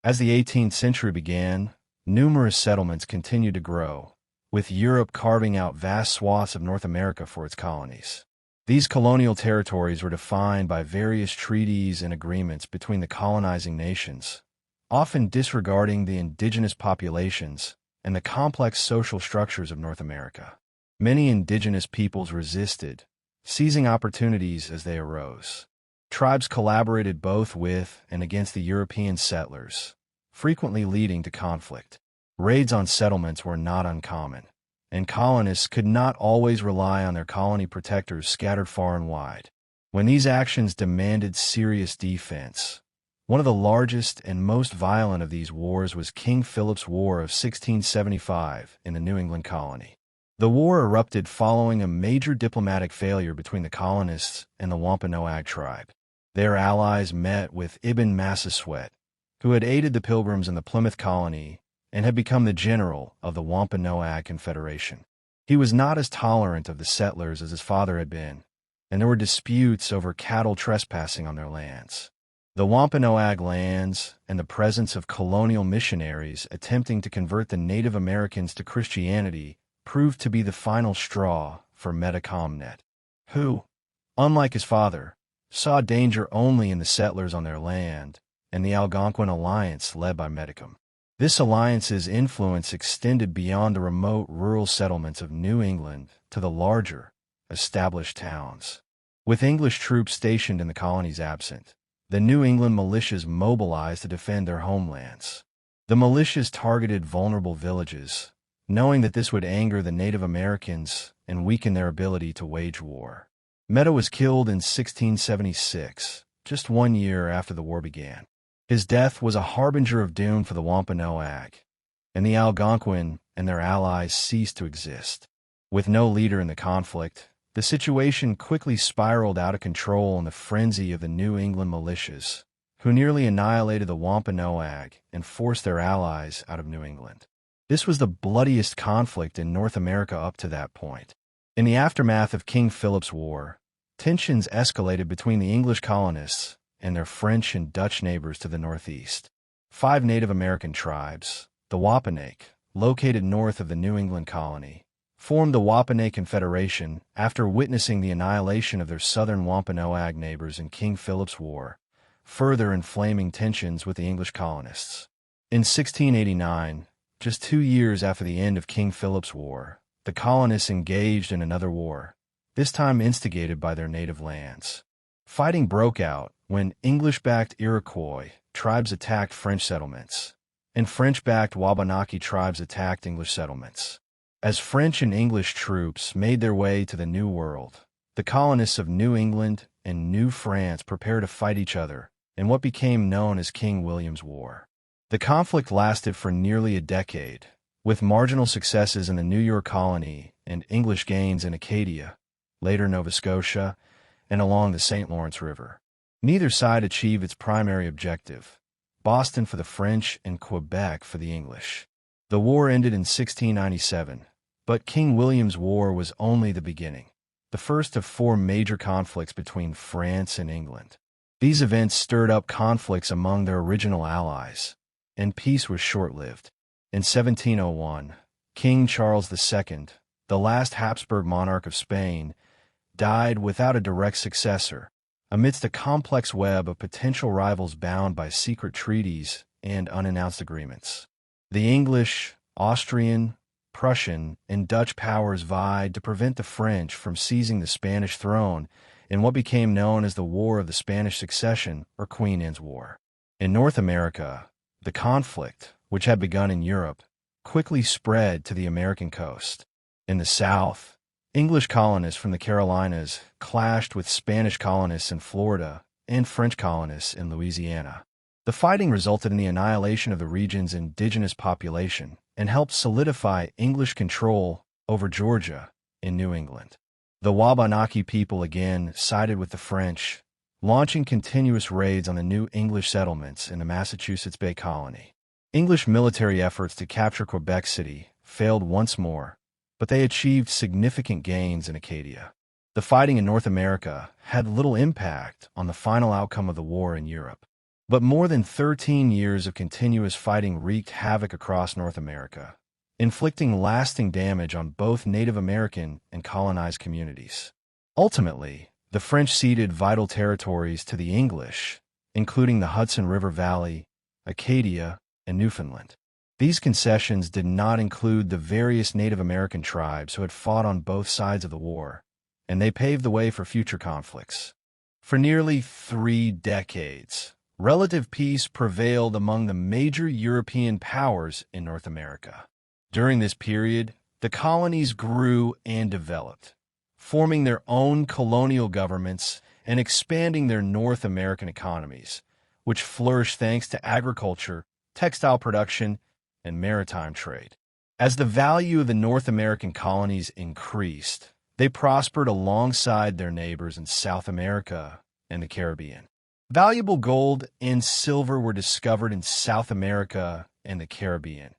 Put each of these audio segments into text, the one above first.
As the 18th century began, numerous settlements continued to grow, with Europe carving out vast swaths of North America for its colonies. These colonial territories were defined by various treaties and agreements between the colonizing nations, often disregarding the indigenous populations and the complex social structures of North America. Many indigenous peoples resisted, seizing opportunities as they arose. Tribes collaborated both with and against the European settlers, frequently leading to conflict. Raids on settlements were not uncommon, and colonists could not always rely on their colony protectors scattered far and wide. When these actions demanded serious defense, one of the largest and most violent of these wars was King Philip's War of 1675 in the New England colony. The war erupted following a major diplomatic failure between the colonists and the Wampanoag tribe. Their allies met with Ibn Massasoit, who had aided the Pilgrims in the Plymouth colony and had become the general of the Wampanoag Confederation. He was not as tolerant of the settlers as his father had been, and there were disputes over cattle trespassing on their lands. The Wampanoag lands and the presence of colonial missionaries attempting to convert the Native Americans to Christianity proved to be the final straw for Metacomnet, who, unlike his father, saw danger only in the settlers on their land and the Algonquin alliance led by Metacom. This alliance's influence extended beyond the remote rural settlements of New England to the larger, established towns. With English troops stationed in the colonies absent, the New England militias mobilized to defend their homelands. The militias targeted vulnerable villages, knowing that this would anger the Native Americans and weaken their ability to wage war. Meta was killed in 1676, just 1 year after the war began. His death was a harbinger of doom for the Wampanoag, and the Algonquin and their allies ceased to exist. With no leader in the conflict, the situation quickly spiraled out of control in the frenzy of the New England militias, who nearly annihilated the Wampanoag and forced their allies out of New England. This was the bloodiest conflict in North America up to that point. In the aftermath of King Philip's War, tensions escalated between the English colonists and their French and Dutch neighbors to the northeast. 5 Native American tribes, the Wapanake, located north of the New England colony, formed the Wapanake Confederation after witnessing the annihilation of their southern Wampanoag neighbors in King Philip's War, further inflaming tensions with the English colonists. In 1689, just 2 years after the end of King Philip's War, the colonists engaged in another war, this time instigated by their native lands. Fighting broke out when English-backed Iroquois tribes attacked French settlements, and French-backed Wabanaki tribes attacked English settlements. As French and English troops made their way to the New World, the colonists of New England and New France prepared to fight each other in what became known as King William's War. The conflict lasted for nearly a decade, with marginal successes in the New York colony and English gains in Acadia, later Nova Scotia, and along the St. Lawrence River. Neither side achieved its primary objective, Boston for the French and Quebec for the English. The war ended in 1697, but King William's War was only the beginning, the first of 4 major conflicts between France and England. These events stirred up conflicts among their original allies, and peace was short-lived. In 1701, King Charles II, the last Habsburg monarch of Spain, died without a direct successor, amidst a complex web of potential rivals bound by secret treaties and unannounced agreements. The English, Austrian, Prussian, and Dutch powers vied to prevent the French from seizing the Spanish throne in what became known as the War of the Spanish Succession or Queen Anne's War. In North America, the conflict, which had begun in Europe, quickly spread to the American coast. In the South, English colonists from the Carolinas clashed with Spanish colonists in Florida and French colonists in Louisiana. The fighting resulted in the annihilation of the region's indigenous population and helped solidify English control over Georgia in New England. The Wabanaki people again sided with the French, launching continuous raids on the new English settlements in the Massachusetts Bay Colony. English military efforts to capture Quebec City failed once more, but they achieved significant gains in Acadia. The fighting in North America had little impact on the final outcome of the war in Europe. But more than 13 years of continuous fighting wreaked havoc across North America, inflicting lasting damage on both Native American and colonized communities. Ultimately, the French ceded vital territories to the English, including the Hudson River Valley, Acadia, and Newfoundland. These concessions did not include the various Native American tribes who had fought on both sides of the war, and they paved the way for future conflicts. For nearly 3 decades, relative peace prevailed among the major European powers in North America. During this period, the colonies grew and developed, forming their own colonial governments and expanding their North American economies, which flourished thanks to agriculture, textile production, and maritime trade. As the value of the North American colonies increased, they prospered alongside their neighbors in South America and the Caribbean. Valuable gold and silver were discovered in South America and the Caribbean,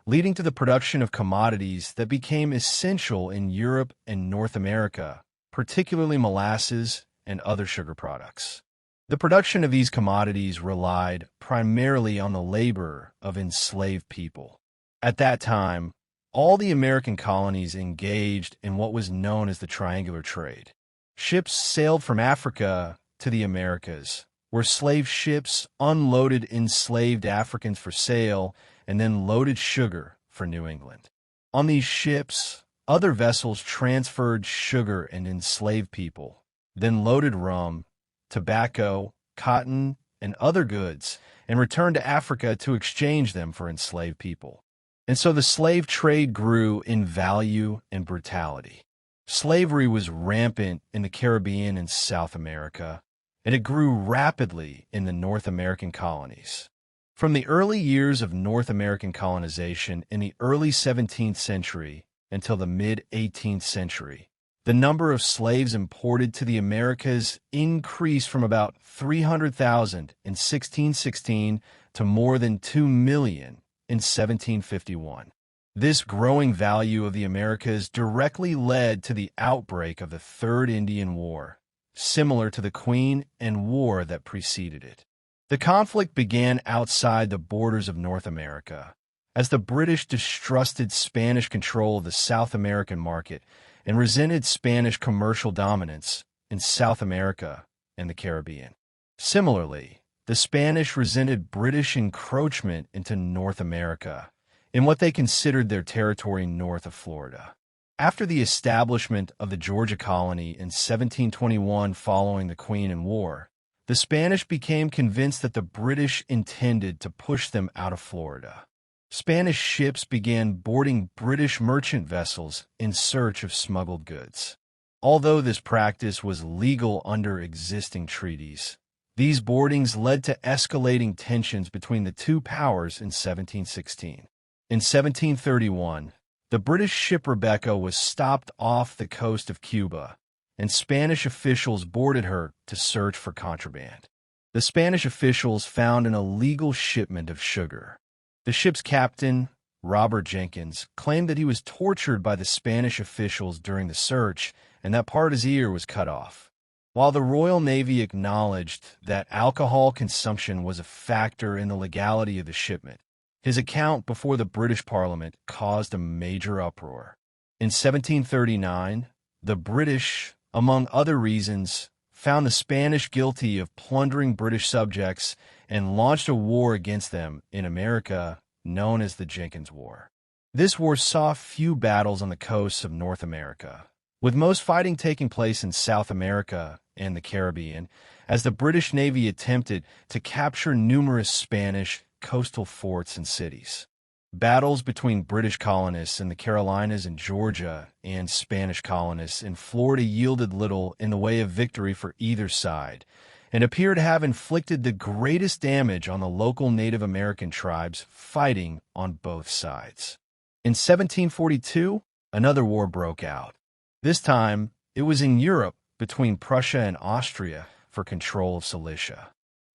leading to the production of commodities that became essential in Europe and North America, particularly molasses and other sugar products. The production of these commodities relied primarily on the labor of enslaved people. At that time, all the American colonies engaged in what was known as the triangular trade. Ships sailed from Africa to the Americas, where slave ships unloaded enslaved Africans for sale and then loaded sugar for New England. On these ships, other vessels transferred sugar and enslaved people, then loaded rum, tobacco, cotton, and other goods, and returned to Africa to exchange them for enslaved people. And so the slave trade grew in value and brutality. Slavery was rampant in the Caribbean and South America, and it grew rapidly in the North American colonies. From the early years of North American colonization in the early 17th century until the mid-18th century, the number of slaves imported to the Americas increased from about 300,000 in 1616 to more than 2 million in 1751. This growing value of the Americas directly led to the outbreak of the Third Indian War, similar to the Queen and War that preceded it. The conflict began outside the borders of North America, as the British distrusted Spanish control of the South American market and resented Spanish commercial dominance in South America and the Caribbean. Similarly, the Spanish resented British encroachment into North America in what they considered their territory north of Florida. After the establishment of the Georgia colony in 1721 following the Queen and War, the Spanish became convinced that the British intended to push them out of Florida. Spanish ships began boarding British merchant vessels in search of smuggled goods. Although this practice was legal under existing treaties, these boardings led to escalating tensions between the two powers in 1716. In 1731, the British ship Rebecca was stopped off the coast of Cuba, and Spanish officials boarded her to search for contraband. The Spanish officials found an illegal shipment of sugar. The ship's captain, Robert Jenkins, claimed that he was tortured by the Spanish officials during the search and that part of his ear was cut off. While the Royal Navy acknowledged that alcohol consumption was a factor in the legality of the shipment, his account before the British Parliament caused a major uproar. In 1739, the British, among other reasons, found the Spanish guilty of plundering British subjects and launched a war against them in America known as the Jenkins War. This war saw few battles on the coasts of North America, with most fighting taking place in South America and the Caribbean, as the British Navy attempted to capture numerous Spanish coastal forts and cities. Battles between British colonists in the Carolinas and Georgia and Spanish colonists in Florida yielded little in the way of victory for either side, and appear to have inflicted the greatest damage on the local Native American tribes fighting on both sides. In 1742, another war broke out. This time, it was in Europe between Prussia and Austria for control of Silesia.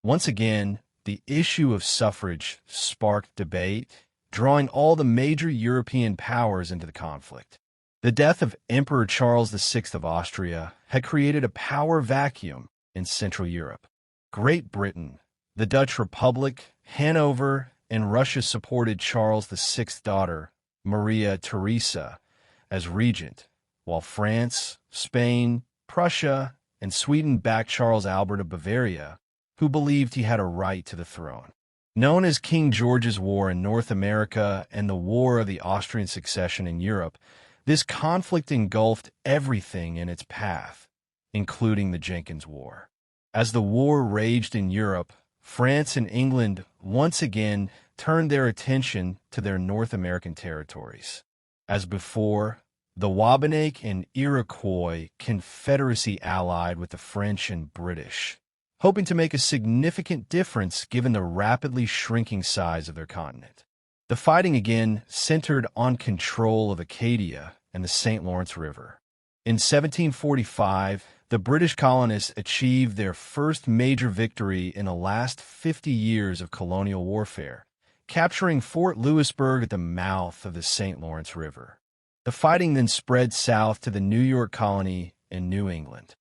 Once again, the issue of suffrage sparked debate, drawing all the major European powers into the conflict. The death of Emperor Charles VI of Austria had created a power vacuum in Central Europe. Great Britain, The Dutch Republic, Hanover, and Russia supported Charles VI's daughter, Maria Theresa, as regent, while France, Spain, Prussia, and Sweden backed Charles Albert of Bavaria, who believed he had a right to the throne. Known as King George's War in North America and the War of the Austrian Succession in Europe, this conflict engulfed everything in its path, including the Jenkins War. As the war raged in Europe, France and England once again turned their attention to their North American territories. As before, the Wabanake and Iroquois Confederacy allied with the French and British, hoping to make a significant difference given the rapidly shrinking size of their continent. The fighting again centered on control of Acadia and the St. Lawrence River. In 1745, the British colonists achieved their first major victory in the last 50 years of colonial warfare, capturing Fort Louisburg at the mouth of the St. Lawrence River. The fighting then spread south to the New York colony in New England.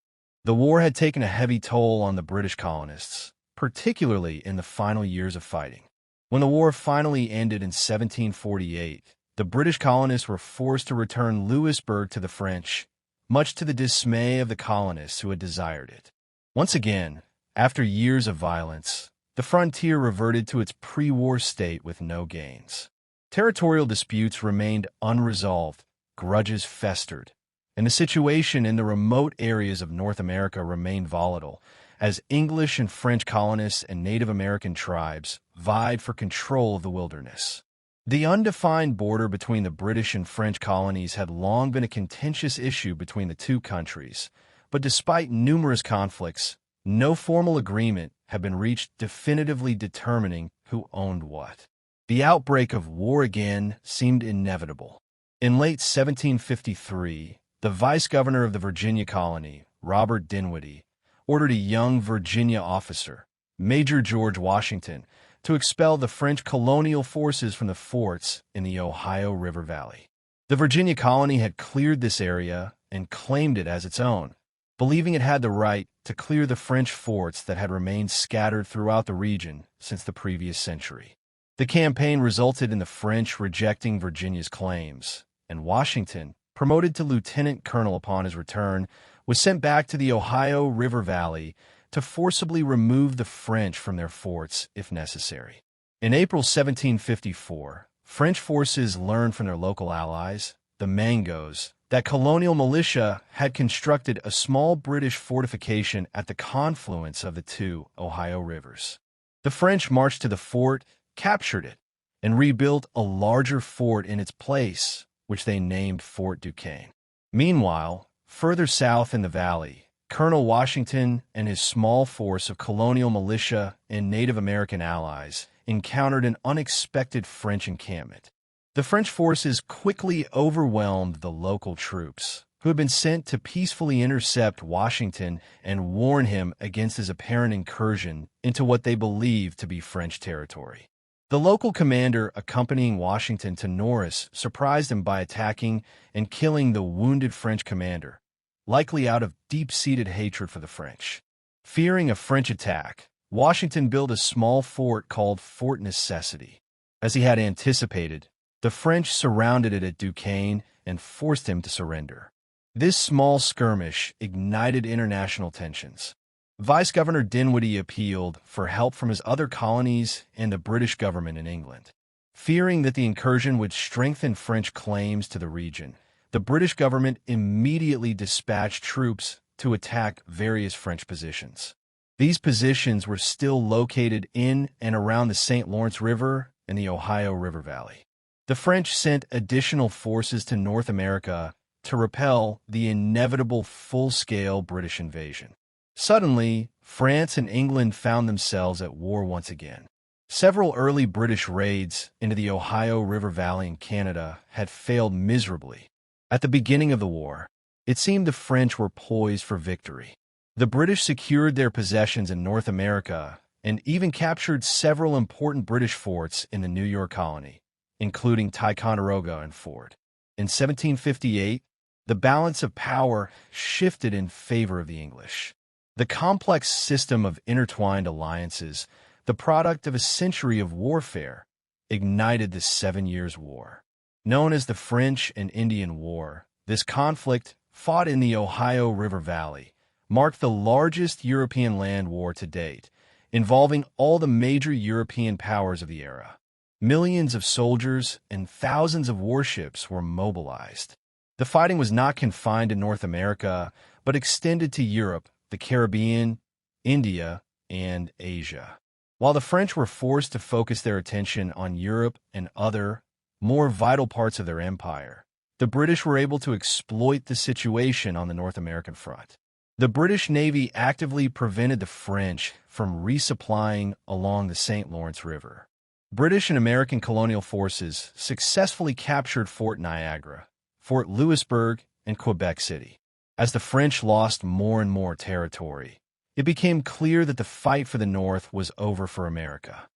The war had taken a heavy toll on the British colonists, particularly in the final years of fighting. When the war finally ended in 1748, the British colonists were forced to return Louisburg to the French, much to the dismay of the colonists who had desired it. Once again, after years of violence, the frontier reverted to its pre-war state with no gains. Territorial disputes remained unresolved, grudges festered, and the situation in the remote areas of North America remained volatile as English and French colonists and Native American tribes vied for control of the wilderness. The undefined border between the British and French colonies had long been a contentious issue between the two countries, but despite numerous conflicts, no formal agreement had been reached definitively determining who owned what. The outbreak of war again seemed inevitable. In late 1753, the vice-governor of the Virginia colony, Robert Dinwiddie, ordered a young Virginia officer, Major George Washington, to expel the French colonial forces from the forts in the Ohio River Valley. The Virginia colony had cleared this area and claimed it as its own, believing it had the right to clear the French forts that had remained scattered throughout the region since the previous century. The campaign resulted in the French rejecting Virginia's claims, and Washington, promoted to lieutenant colonel upon his return, was sent back to the Ohio River Valley to forcibly remove the French from their forts if necessary. In April 1754, French forces learned from their local allies, the Mangos, that colonial militia had constructed a small British fortification at the confluence of the two Ohio rivers. The French marched to the fort, captured it, and rebuilt a larger fort in its place, which they named Fort Duquesne. Meanwhile, further south in the valley, Colonel Washington and his small force of colonial militia and Native American allies encountered an unexpected French encampment. The French forces quickly overwhelmed the local troops, who had been sent to peacefully intercept Washington and warn him against his apparent incursion into what they believed to be French territory. The local commander accompanying Washington to Norris surprised him by attacking and killing the wounded French commander, likely out of deep-seated hatred for the French. Fearing a French attack, Washington built a small fort called Fort Necessity. As he had anticipated, the French surrounded it at Duquesne and forced him to surrender. This small skirmish ignited international tensions. Vice-Governor Dinwiddie appealed for help from his other colonies and the British government in England. Fearing that the incursion would strengthen French claims to the region, the British government immediately dispatched troops to attack various French positions. These positions were still located in and around the St. Lawrence River and the Ohio River Valley. The French sent additional forces to North America to repel the inevitable full-scale British invasion. Suddenly, France and England found themselves at war once again. Several early British raids into the Ohio River Valley in Canada had failed miserably. At the beginning of the war, it seemed the French were poised for victory. The British secured their possessions in North America and even captured several important British forts in the New York colony, including Ticonderoga and Fort. In 1758, the balance of power shifted in favor of the English. The complex system of intertwined alliances the product of a century of warfare, ignited the 7 Years' War. Known as the French and Indian War, this conflict, fought in the Ohio River Valley, marked the largest European land war to date, involving all the major European powers of the era. Millions of soldiers and thousands of warships were mobilized. The fighting was not confined to North America, but extended to Europe, the Caribbean, India, and Asia. While the French were forced to focus their attention on Europe and other, more vital parts of their empire, the British were able to exploit the situation on the North American front. The British Navy actively prevented the French from resupplying along the St. Lawrence River. British and American colonial forces successfully captured Fort Niagara, Fort Louisbourg, and Quebec City. As the French lost more and more territory, it became clear that the fight for the North was over for America.